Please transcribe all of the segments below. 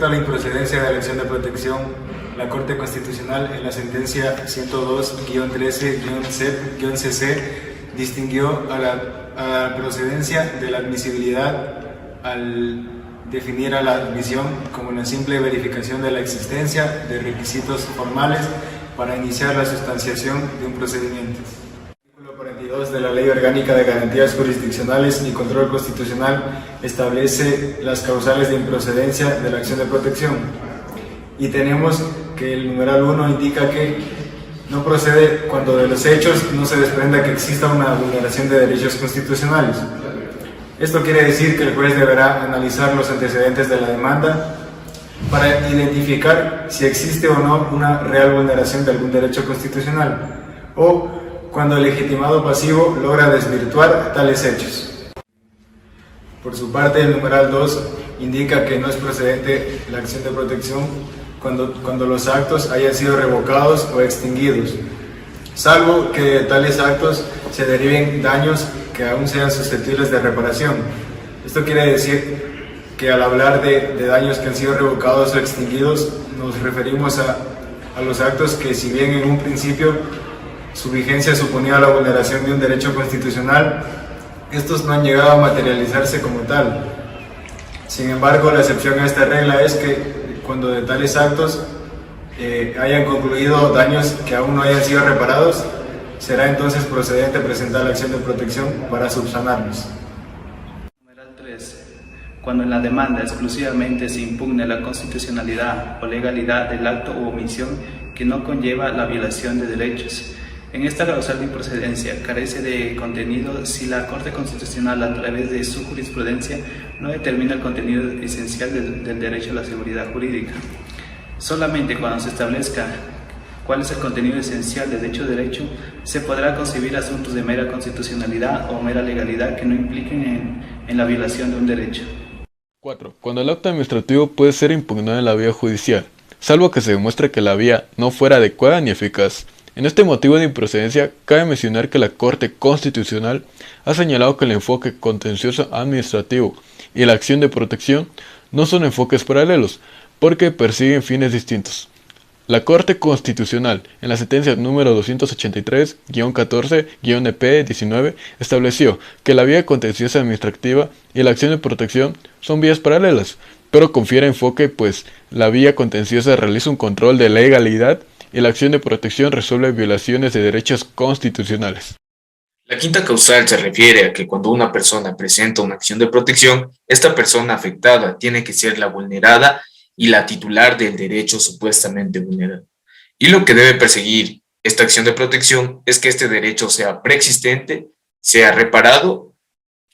respecto a la improcedencia de la acción de protección, la Corte Constitucional en la sentencia 102-13-CC distinguió a la procedencia de la admisibilidad al definir a la admisión como la simple verificación de la existencia de requisitos formales para iniciar la sustanciación de un procedimiento. El artículo 42 de la Ley Orgánica de Garantías Jurisdiccionales y Control Constitucional establece las causales de improcedencia de la acción de protección. Y tenemos que el numeral 1 indica que no procede cuando de los hechos no se desprenda que exista una vulneración de derechos constitucionales. Esto quiere decir que el juez deberá analizar los antecedentes de la demanda para identificar si existe o no una real vulneración de algún derecho constitucional, o cuando el legitimado pasivo logra desvirtuar tales hechos. Por su parte, el numeral 2 indica que no es procedente la acción de protección cuando los actos hayan sido revocados o extinguidos, salvo que de tales actos se deriven daños que aún sean susceptibles de reparación. Esto quiere decir que al hablar de daños que han sido revocados o extinguidos, nos referimos a los actos que, si bien en un principio su vigencia suponía la vulneración de un derecho constitucional, estos no han llegado a materializarse como tal. Sin embargo, la excepción a esta regla es que cuando de tales actos hayan concluido daños que aún no hayan sido reparados, será entonces procedente presentar la acción de protección para subsanarlos. Numeral 3. Cuando en la demanda exclusivamente se impugne la constitucionalidad o legalidad del acto u omisión que no conlleva la violación de derechos. En esta causal de improcedencia carece de contenido si la Corte Constitucional, a través de su jurisprudencia, no determina el contenido esencial del derecho a la seguridad jurídica. Solamente cuando se establezca cuál es el contenido esencial de dicho derecho, se podrá concebir asuntos de mera constitucionalidad o mera legalidad que no impliquen en la violación de un derecho. 4. Cuando el acto administrativo puede ser impugnado en la vía judicial, salvo que se demuestre que la vía no fuera adecuada ni eficaz. En este motivo de improcedencia, cabe mencionar que la Corte Constitucional ha señalado que el enfoque contencioso administrativo y la acción de protección no son enfoques paralelos, porque persiguen fines distintos. La Corte Constitucional, en la sentencia número 283-14-EP19, estableció que la vía contenciosa administrativa y la acción de protección son vías paralelas, pero confiere enfoque pues la vía contenciosa realiza un control de legalidad y la acción de protección resuelve violaciones de derechos constitucionales. La quinta causal se refiere a que cuando una persona presenta una acción de protección, esta persona afectada tiene que ser la vulnerada y la titular del derecho supuestamente vulnerado. Y lo que debe perseguir esta acción de protección es que este derecho sea preexistente, sea reparado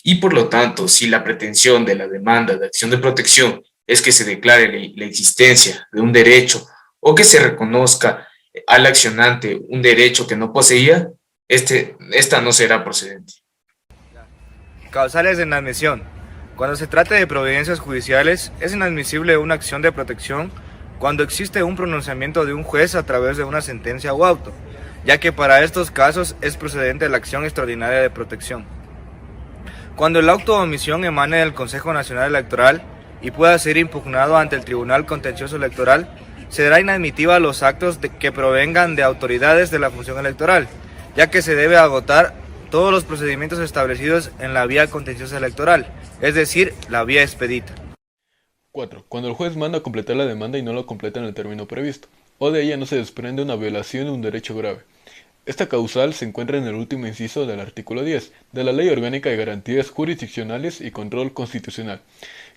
y por lo tanto, si la pretensión de la demanda de acción de protección es que se declare la existencia de un derecho o que se reconozca al accionante un derecho que no poseía, esta no será procedente. Causales de inadmisión. Cuando se trata de providencias judiciales, es inadmisible una acción de protección cuando existe un pronunciamiento de un juez a través de una sentencia o auto, ya que para estos casos es procedente la acción extraordinaria de protección. Cuando el auto de omisión emane del Consejo Nacional Electoral y pueda ser impugnado ante el Tribunal Contencioso Electoral, será inadmisible los actos que provengan de autoridades de la función electoral, ya que se debe agotar todos los procedimientos establecidos en la vía contenciosa electoral, es decir, la vía expedita. 4. Cuando el juez manda completar la demanda y no lo completa en el término previsto, o de ella no se desprende una violación de un derecho grave. Esta causal se encuentra en el último inciso del artículo 10 de la Ley Orgánica de Garantías Jurisdiccionales y Control Constitucional,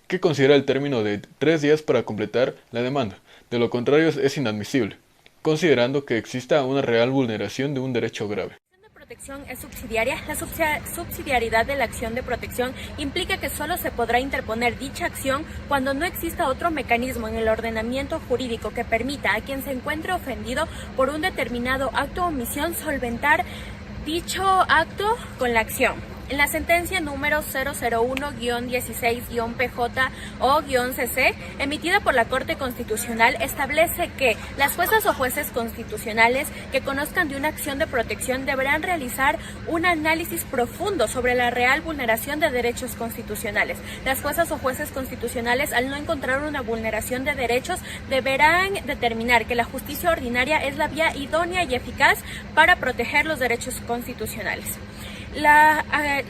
que considera el término de 3 días para completar la demanda. De lo contrario es inadmisible, considerando que exista una real vulneración de un derecho grave. Protección es subsidiaria. La subsidiariedad de la acción de protección implica que solo se podrá interponer dicha acción cuando no exista otro mecanismo en el ordenamiento jurídico que permita a quien se encuentre ofendido por un determinado acto o omisión solventar dicho acto con la acción. En la sentencia número 001-16-PJ-CC, emitida por la Corte Constitucional, establece que las juezas o jueces constitucionales que conozcan de una acción de protección deberán realizar un análisis profundo sobre la real vulneración de derechos constitucionales. Las juezas o jueces constitucionales, al no encontrar una vulneración de derechos, deberán determinar que la justicia ordinaria es la vía idónea y eficaz para proteger los derechos constitucionales. La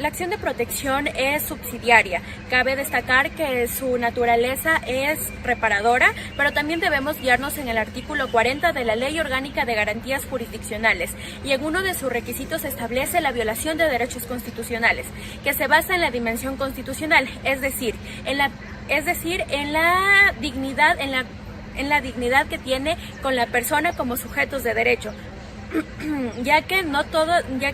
acción de protección es subsidiaria. Cabe destacar que su naturaleza es reparadora, pero también debemos guiarnos en el artículo 40 de la Ley Orgánica de Garantías Jurisdiccionales, y en uno de sus requisitos establece la violación de derechos constitucionales, que se basa en la dimensión constitucional, es decir, en la dignidad, en la dignidad que tiene con la persona como sujetos de derecho. Ya que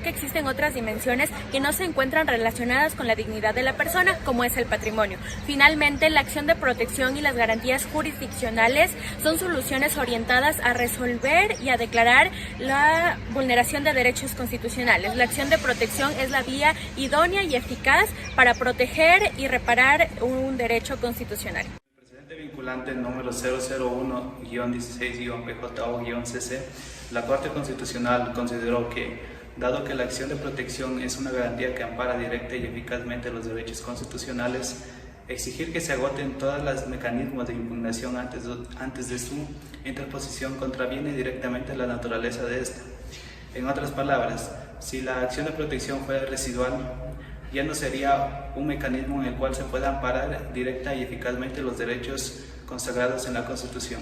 existen otras dimensiones que no se encuentran relacionadas con la dignidad de la persona, como es el patrimonio. Finalmente, la acción de protección y las garantías jurisdiccionales son soluciones orientadas a resolver y a declarar la vulneración de derechos constitucionales. La acción de protección es la vía idónea y eficaz para proteger y reparar un derecho constitucional. Vinculante número 001-16-PJ-CC, la Corte Constitucional consideró que, dado que la acción de protección es una garantía que ampara directa y eficazmente los derechos constitucionales, exigir que se agoten todos los mecanismos de impugnación antes de su interposición contraviene directamente la naturaleza de esta. En otras palabras, si la acción de protección fuera residual, ya no sería un mecanismo en el cual se pueda amparar directa y eficazmente los derechos consagrados en la Constitución.